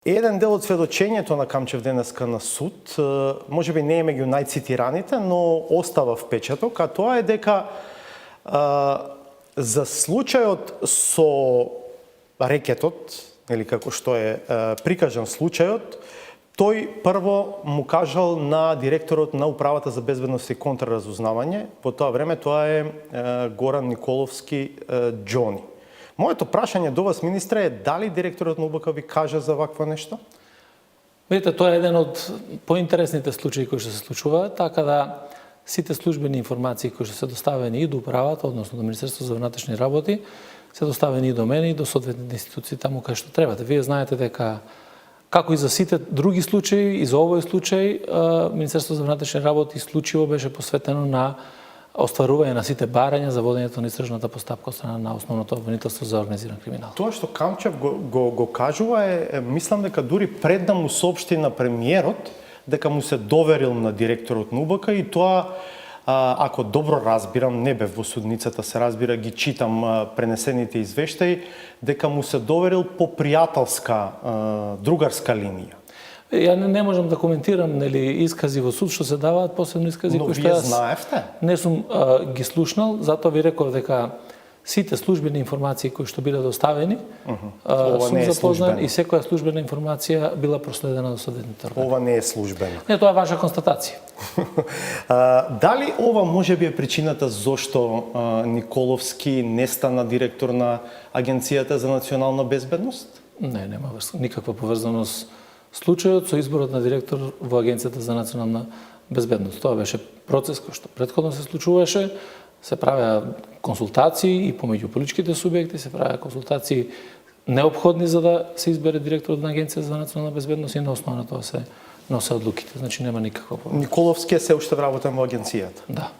Еден дел од сведочењето на Камчев денеска на суд, можеби не е меѓу најцитираните, но остава впечаток, а тоа е дека за случајот со рекетот, или како што е прикажан случајот, тој прво му кажал на директорот на Управата за безбедност и контраразузнавање, по тоа време тоа е Горан Николовски Џони. Моето прашање до вас, министре, е дали директорот на УБК ви кажа за вакво нешто? Видите, тоа е еден од поинтересните случаи кои што се случуваат, така да сите службени информации кои што се доставени и до управата, односно до Министерството за внатрешни работи, се доставени и до мене и до соодветните институции таму кај што требате. Вие знаете дека како и за сите други случаи, и за овој случај, Министерството за внатрешни работи исклучиво беше посветено на остварување на сите барања за водењето на истражната постапка од страна на основното обвинителство за организиран криминал. Тоа што Камчев го кажува мислам дека дури пред да му соопшти на премиерот дека му се доверил на директорот на УБК и тоа, ако добро разбирам, не бев во судницата, се разбира, ги читам пренесените извештаи, дека му се доверил по пријателска, другарска линија. Ја не можам да коментирам искази во суд што се даваат, посебно искази кои што јас знаевте? Не сум ги слушнал, затоа ви реков дека сите службени информации кои што биле доставени сум запознат и секоја службена информација била проследена до соодветните органи. Ова не е службено. Не, тоа е ваша констатација. Дали ова можеби е причината зошто Николовски не стана директор на Агенцијата за национална безбедност? Не, нема никаква поврзаност случајот со изборот на директор во Агенцијата за национална безбедност. Тоа беше процес кој што претходно се случуваше, се правеа консултации и помеѓу политичките субјекти, се правеа консултации неопходни за да се избере директор на Агенција за национална безбедност и на основа на тоа се носе одлуките. Значи нема никаква поврзаност. Николовски е се уште вработен во агенцијата? Да.